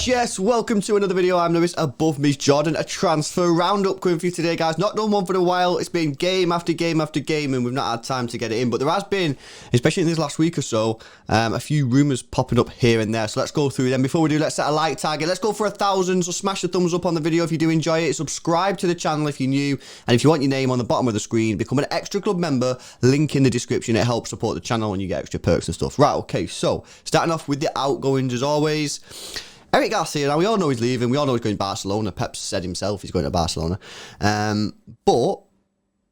Yes, welcome to another video. I'm Lewis, above me is Jordan. A transfer roundup coming for you today, guys. Not done one for a while. It's been game after game after game, and we've not had time to get it in. But there has been, especially in this last week or so, a few rumours popping up here and there. So let's go through them. Before we do, let's set a like target. Let's go for 1,000. So smash the thumbs up on the video if you do enjoy it. Subscribe to the channel if you're new. And if you want your name on the bottom of the screen, become an extra club member. Link in the description. It helps support the channel and you get extra perks and stuff. Right, okay. So starting off with the outgoings as always. Eric Garcia, now we all know he's leaving, we all know he's going to Barcelona. Pep said himself he's going to Barcelona. But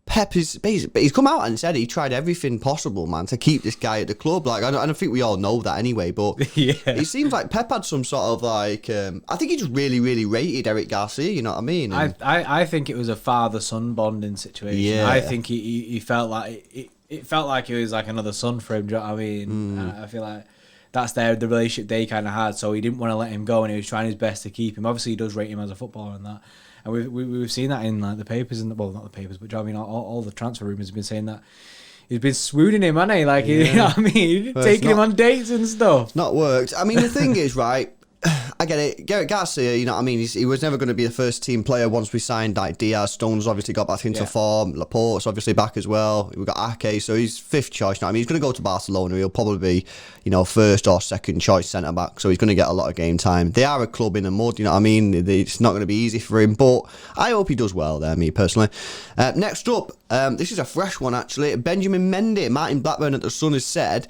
Pep is basically, he's come out and said he tried everything possible, man, to keep this guy at the club. Like, I don't think we all know that anyway, but yeah. It seems like Pep had some sort of like, I think he just really rated Eric Garcia, you know what I mean? And I think it was a father-son bonding situation. Yeah. I think he felt like, it felt like he was like another son for him, do you know what I mean? I feel like that's the relationship they kind of had, so he didn't want to let him go, and he was trying his best to keep him. Obviously, he does rate him as a footballer and that, and we've seen that in like the papers and well, not the papers, but I mean, all the transfer rumours have been saying that he's been swooning him, hasn't he? Like, yeah. You know what I mean, well, taking him on dates and stuff. Not worked. I mean, the thing is, right. I get it. Garrett Garcia, you know what I mean? He was never going to be a first team player once we signed like Diaz. Stones obviously got back into form. Laporte's obviously back as well. We've got Ake, so he's fifth choice. You know what I mean? He's going to go to Barcelona. He'll probably be, you know, first or second choice centre back. So he's going to get a lot of game time. They are a club in the mud, you know what I mean? It's not going to be easy for him, but I hope he does well there, me personally. Next up, this is a fresh one actually. Benjamin Mendy, Martin Blackburn at the Sun has said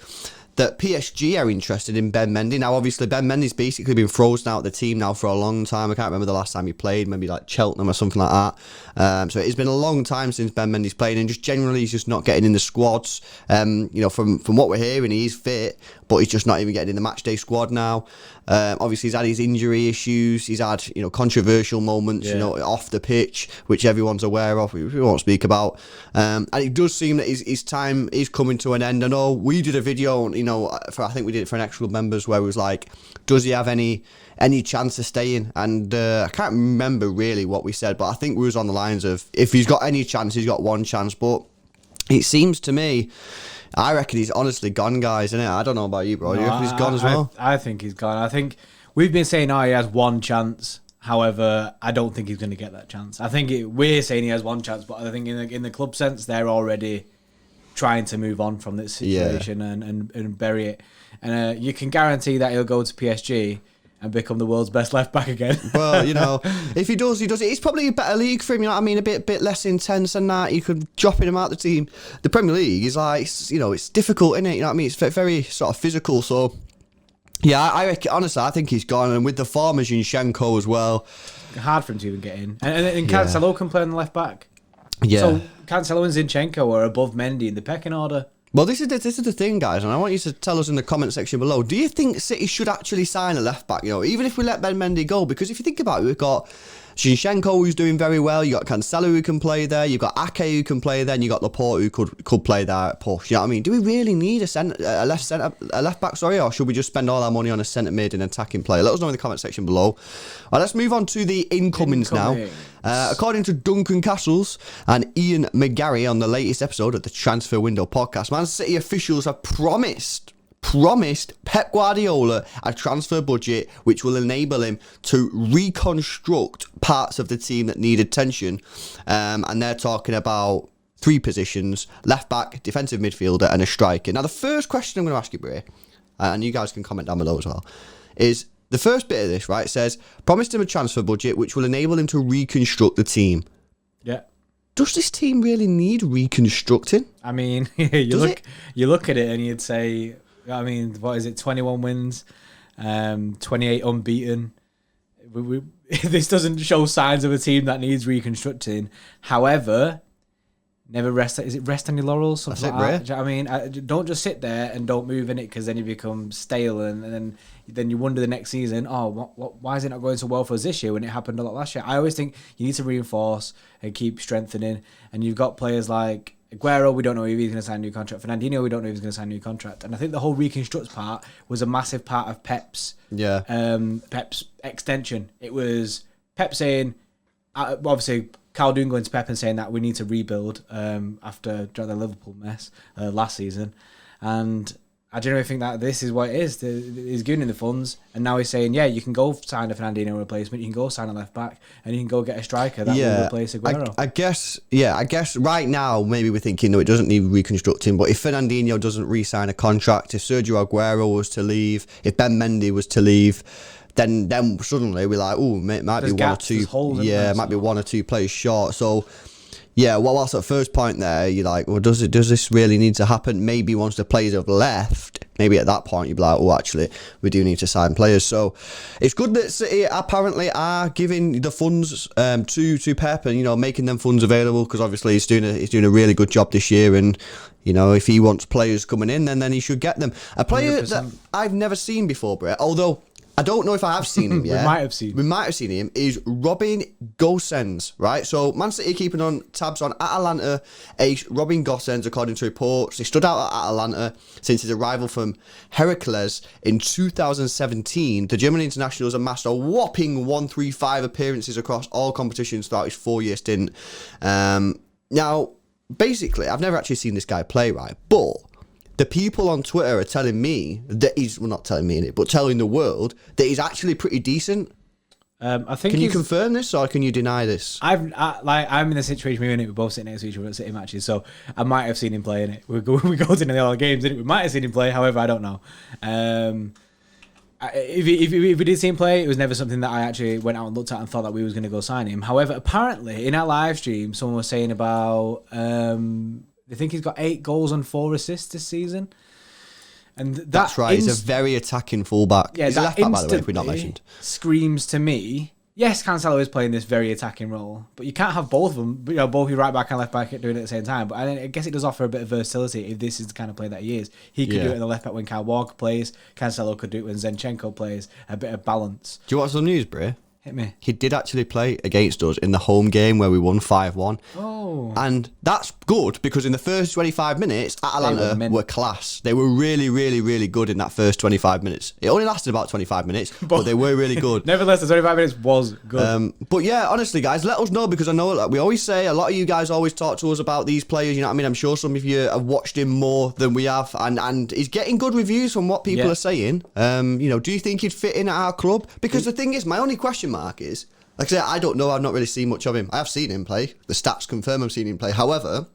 that PSG are interested in Ben Mendy. Now, obviously, Ben Mendy's basically been frozen out of the team now for a long time. I can't remember the last time he played, maybe like Cheltenham or something like that. So it's been a long time since Ben Mendy's played, and just generally he's just not getting in the squads. You know, from what we're hearing, he's fit, but he's just not even getting in the matchday squad now. Obviously, he's had his injury issues. He's had, you know, controversial moments, you know, off the pitch, which everyone's aware of, we won't speak about. And it does seem that his time is coming to an end. I know we did a video, you know, I think we did it for an extra members, where it was like, does he have any chance of staying? And I can't remember really what we said, but I think we was on the lines of, if he's got any chance, he's got one chance. But it seems to me, I reckon he's honestly gone, guys, isn't it? I don't know about you, bro. You reckon he's gone as well? I think he's gone. I think we've been saying, oh, he has one chance. However, I don't think he's going to get that chance. I think we're saying he has one chance, but I think in the club sense, they're already trying to move on from this situation and bury it. And you can guarantee that he'll go to PSG and become the world's best left back again. Well, you know, if he does it. It's probably a better league for him, you know what I mean? A bit less intense than that. You could drop him out the team. The Premier League is like, you know, it's difficult, isn't it? You know what I mean? It's very sort of physical. So, yeah, I reckon, honestly, I think he's gone. And with the form of Zinchenko as well. Hard for him to even get in. And Cancelo can play on the left back. Yeah. So Cancelo and Zinchenko are above Mendy in the pecking order. Well, this is the thing, guys, and I want you to tell us in the comment section below. Do you think City should actually sign a left back? You know, even if we let Ben Mendy go, because if you think about it, we've got Zinchenko who's doing very well. You got Cancelo who can play there. You've got Ake who can play there. And you got Laporte who could play there at push. You know what I mean? Do we really need a left back? Sorry, or should we just spend all our money on a centre mid and attacking player? Let us know in the comment section below. All right, let's move on to the incomings now. According to Duncan Castles and Ian McGarry on the latest episode of the Transfer Window podcast, Man City officials have promised Pep Guardiola a transfer budget which will enable him to reconstruct parts of the team that need attention. And they're talking about 3 positions: left back, defensive midfielder, and a striker. Now, the first question I'm going to ask you, Bray, and you guys can comment down below as well, is the first bit of this, right? It says, promised him a transfer budget which will enable him to reconstruct the team. Yeah. Does this team really need reconstructing? I mean, you look at it and you'd say, I mean, what is it? 21 wins, 28 unbeaten. This doesn't show signs of a team that needs reconstructing. However, never rest. Is it rest on your laurels? Something like that. Do you know what I mean? Don't just sit there and don't move in it, because then you become stale, and then you wonder the next season, why is it not going so well for us this year when it happened a lot last year? I always think you need to reinforce and keep strengthening, and you've got players like Aguero, we don't know if he's going to sign a new contract. Fernandinho, we don't know if he's going to sign a new contract. And I think the whole reconstruct part was a massive part of Pep's extension. It was Pep saying, obviously Calhoun going to Pep and saying that we need to rebuild after the Liverpool mess last season. And I genuinely think that this is what it is. He's giving him the funds, and now he's saying, yeah, you can go sign a Fernandinho replacement, you can go sign a left back, and you can go get a striker that will replace Aguero. I guess right now maybe we're thinking, no, it doesn't need reconstructing, but if Fernandinho doesn't re-sign a contract, if Sergio Aguero was to leave, if Ben Mendy was to leave, then suddenly we're like, oh, might be one or two players short. So yeah, well, whilst at first point there, you're like, well, does this really need to happen? Maybe once the players have left, maybe at that point you'd be like, oh, actually, we do need to sign players. So it's good that City apparently are giving the funds to Pep and, making them funds available, because obviously he's doing a really good job this year. And, if he wants players coming in, then he should get them. A player 100%. That I've never seen before, Brett, although I don't know if I have seen him yet. We might have seen him. Is Robin Gosens, right? So Man City keeping on tabs on Atalanta ace Robin Gosens, according to reports. He stood out at Atalanta since his arrival from Heracles in 2017. The German international has amassed a whopping 135 appearances across all competitions throughout his 4-year stint. Now, basically, I've never actually seen this guy play, right? But the people on Twitter are telling me that not telling me, but telling the world that he's actually pretty decent. I think. Can you confirm this or can you deny this? I'm in a situation we're both sitting next to each other at City matches, so I might have seen him play in it. We go to the other games, didn't we? We might have seen him play, however, I don't know. If we did see him play, it was never something that I actually went out and looked at and thought that we was going to go sign him. However, apparently in our live stream, someone was saying about. I think he's got 8 goals and 4 assists this season. And that's right. He's a very attacking fullback. Yeah, he's a left back, by the way, if we're not mentioned. Screams to me, yes, Cancelo is playing this very attacking role, but you can't have both of them, both your right back and left back doing it at the same time. But I guess it does offer a bit of versatility if this is the kind of player that he is. He could do it in the left back when Kyle Walker plays. Cancelo could do it when Zinchenko plays. A bit of balance. Do you want some news, Bray? Hit me. He did actually play against us in the home game where we won 5-1. Oh. And that's good because in the first 25 minutes, Atalanta were class. They were really, really, really good in that first 25 minutes. It only lasted about 25 minutes, but they were really good. Nevertheless, the 25 minutes was good. But yeah, honestly, guys, let us know, because I know like we always say, a lot of you guys always talk to us about these players, you know what I mean? I'm sure some of you have watched him more than we have, and he's getting good reviews from what people are saying. Do you think he'd fit in at our club? Because the thing is, my only question mark is, like I say, I don't know. I've not really seen much of him. I have seen him play. The stats confirm I've seen him play. However,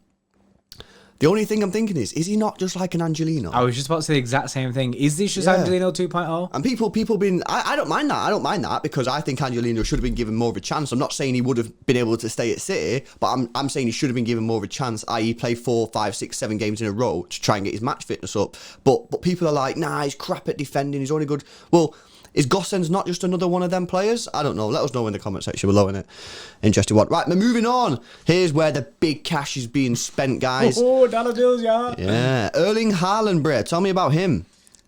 the only thing I'm thinking is he not just like an Angelino? I was just about to say the exact same thing. Is this just Angelino 2.0? And people been... I don't mind that. I don't mind that because I think Angelino should have been given more of a chance. I'm not saying he would have been able to stay at City, but I'm saying he should have been given more of a chance, i.e. play 4, 5, 6, 7 games in a row to try and get his match fitness up. But people are like, nah, he's crap at defending. He's only good... Well... Is Gosens not just another one of them players? I don't know. Let us know in the comment section below, innit? Interesting one. Right, we're moving on. Here's where the big cash is being spent, guys. Oh, dollar bills, yeah. Yeah. Erling Haaland, Bray. Tell me about him.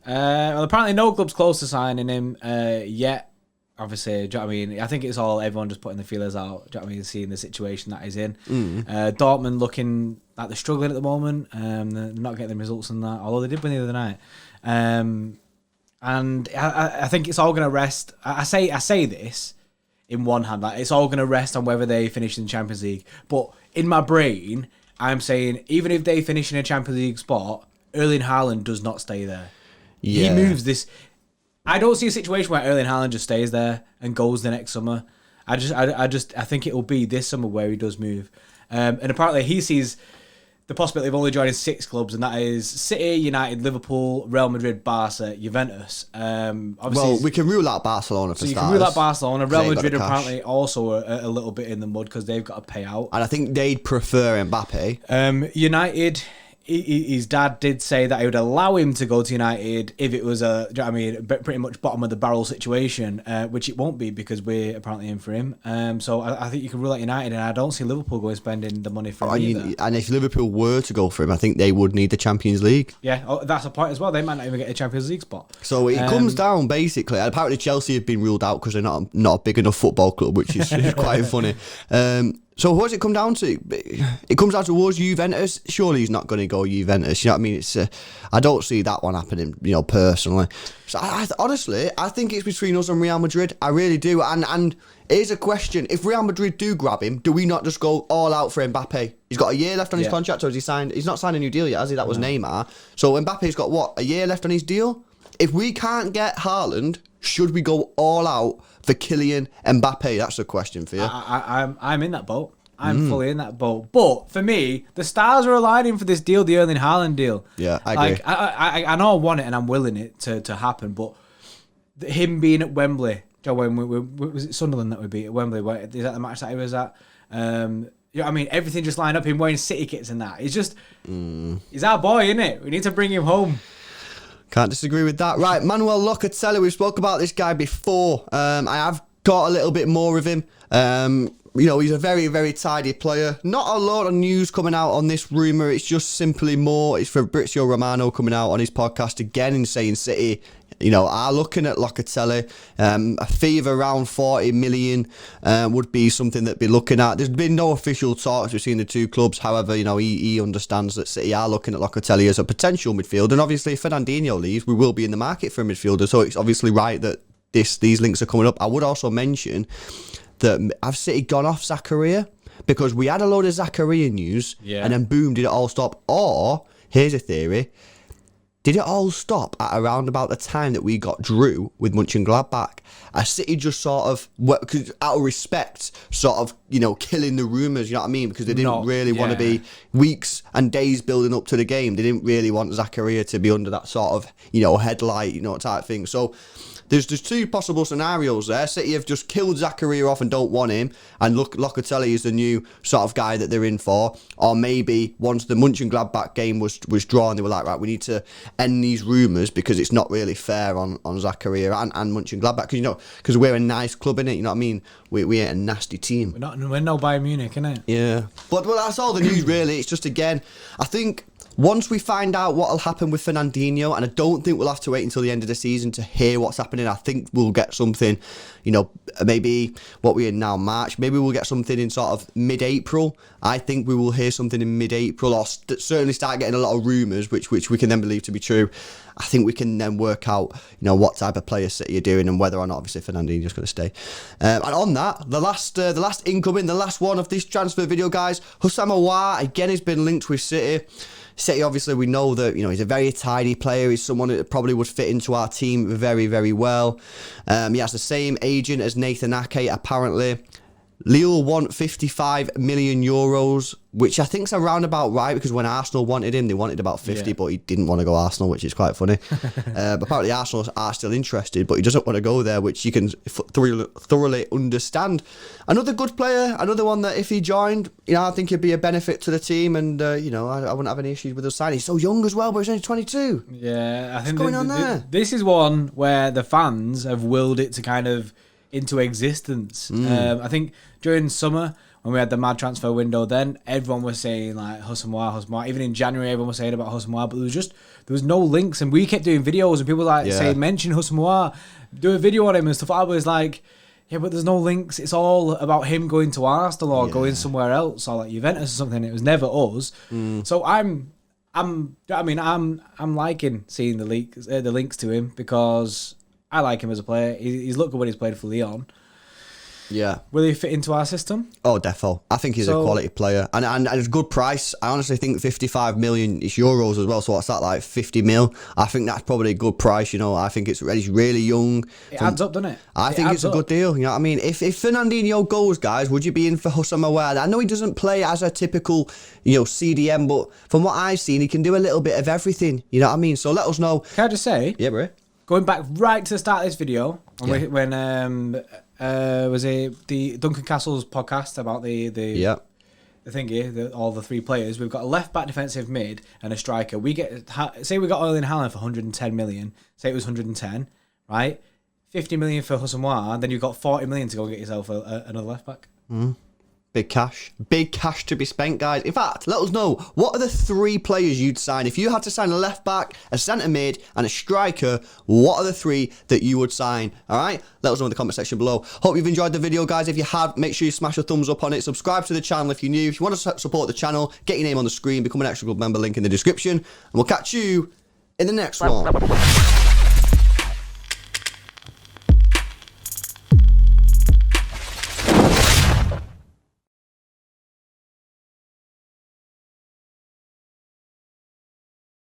Well, apparently no club's close to signing him yet. Obviously, do you know what I mean? I think it's all everyone just putting the feelers out, do you know what I mean? Seeing the situation that he's in. Dortmund looking like they're struggling at the moment. They're not getting the results in that, although they did win the other night. And I think it's all going to rest. I say this in one hand, like it's all going to rest on whether they finish in the Champions League. But in my brain, I'm saying even if they finish in a Champions League spot, Erling Haaland does not stay there. Yeah. He moves this. I don't see a situation where Erling Haaland just stays there and goes the next summer. I think it will be this summer where he does move. And apparently he sees the possibility of only joining 6 clubs, and that is City, United, Liverpool, Real Madrid, Barca, Juventus. Well, we can rule out Barcelona for starters. So you can rule out Barcelona. Real Madrid are apparently also a little bit in the mud because they've got to pay out. And I think they'd prefer Mbappe. United... His dad did say that he would allow him to go to United if it was pretty much bottom of the barrel situation, which it won't be because we're apparently in for him. So I think you can rule out United, and I don't see Liverpool going spending the money for him either. And if Liverpool were to go for him, I think they would need the Champions League. Yeah, that's a point as well. They might not even get a Champions League spot. So it comes down basically. Apparently Chelsea have been ruled out because they're not a big enough football club, which is quite funny. So what does it come down to? It comes down to us, Juventus. Surely he's not going to go Juventus. You know what I mean? It's I don't see that one happening, personally. So honestly, I think it's between us and Real Madrid. I really do. And here's a question. If Real Madrid do grab him, do we not just go all out for Mbappe? He's got a year left on his contract, or has he signed? He's not signed a new deal yet, has he? That was Neymar. So Mbappe's got, what, a year left on his deal? If we can't get Haaland, should we go all out for Kylian Mbappe? That's the question for you. I'm in that boat. I'm fully in that boat. But for me, the stars are aligning for this deal, the Erling Haaland deal. Yeah, I agree. I know I want it and I'm willing it to happen, but him being at Wembley, when was it Sunderland that we beat at Wembley? Is that the match that he was at? I mean, everything just lined up. Him wearing City kits and that. He's just, he's our boy, isn't it? We need to bring him home. Can't disagree with that. Right, Manuel Locatelli, we've spoke about this guy before. I have got a little bit more of him. He's a very, very tidy player. Not a lot of news coming out on this rumour. It's just simply more. It's Fabrizio Romano coming out on his podcast again and saying City, are looking at Locatelli. A fee of around 40 million would be something that be looking at. There's been no official talks between the two clubs. However, he understands that City are looking at Locatelli as a potential midfielder. And obviously, if Fernandinho leaves, we will be in the market for a midfielder. So it's obviously right that these links are coming up. I would also mention that have City gone off Zakaria? Because we had a load of Zakaria news, and then boom, did it all stop? Or, here's a theory, did it all stop at around about the time that we got Drew with Mönchengladbach? As City just sort of, out of respect, sort of, killing the rumours, you know what I mean? Because they didn't really want to be weeks and days building up to the game. They didn't really want Zakaria to be under that sort of, headlight, type thing. So there's two possible scenarios there. City have just killed Zakaria off and don't want him, and Locatelli is the new sort of guy that they're in for. Or maybe once the Mönchengladbach game was drawn, they were like, right, we need to end these rumours because it's not really fair on Zakaria and Mönchengladbach. Because we're a nice club, innit? You know what I mean? We ain't a nasty team. We're no Bayern Munich, innit? Yeah. But that's all the news, really. It's just, again, I think once we find out what will happen with Fernandinho, and I don't think we'll have to wait until the end of the season to hear what's happening. I think we'll get something, maybe what we're in now, March. Maybe we'll get something in sort of mid-April. I think we will hear something in mid-April, or certainly start getting a lot of rumours, which we can then believe to be true. I think we can then work out, what type of player City are doing and whether or not, obviously, Fernandinho's going to stay. And on that, the last incoming, the last one of this transfer video, guys, Houssem Aouar, again, has been linked with City. City, obviously, we know that, he's a very tidy player. He's someone that probably would fit into our team very, very well. He has the same agent as Nathan Ake, apparently. Lille want 55 million euros, which I think's around about right, because when Arsenal wanted him, they wanted about 50, but he didn't want to go Arsenal, which is quite funny. But apparently Arsenal are still interested, but he doesn't want to go there, which you can thoroughly understand. Another good player, another one that if he joined, I think he'd be a benefit to the team, and I wouldn't have any issues with us signing. He's so young as well, but he's only 22. Yeah, I think what's going on there? This is one where the fans have willed it to kind of into existence. I think during summer when we had the mad transfer window, then everyone was saying like Houssem Aouar. Even in January, everyone was saying about Houssem Aouar, but there was no links, and we kept doing videos, and people saying mention Houssem Aouar, do a video on him and stuff. I was like, yeah, but there's no links. It's all about him going to Arsenal or going somewhere else or like Juventus or something. It was never us. So I'm liking seeing the links to him, because I like him as a player. He's looked good when he's played for Lyon. Yeah. Will he fit into our system? Oh, defo. I think he's a quality player. And it's a good price. I honestly think 55 million is euros as well. So what's that, like 50 mil? I think that's probably a good price, I think he's really young. It adds up, doesn't it? I think it's a good deal. You know what I mean? If Fernandinho goes, guys, would you be in for Houssem Aouar? I know he doesn't play as a typical, CDM, but from what I've seen, he can do a little bit of everything. You know what I mean? So let us know. Can I just say? Yeah, bro. Going back right to the start of this video, when was it the Duncan Castle's podcast about the thingy, all the three players. We've got a left back, defensive mid, and a striker. Say we got Erling Haaland for 110 million. Say it was 110, right? 50 million for Houssem Aouar, then you've got 40 million to go get yourself another left back. Big cash. Big cash to be spent, guys. In fact, let us know, what are the 3 players you'd sign? If you had to sign a left-back, a centre-mid, and a striker, what are the 3 that you would sign? All right? Let us know in the comment section below. Hope you've enjoyed the video, guys. If you have, make sure you smash a thumbs up on it. Subscribe to the channel if you're new. If you want to support the channel, get your name on the screen. Become an Extra Club member, link in the description. And we'll catch you in the next one.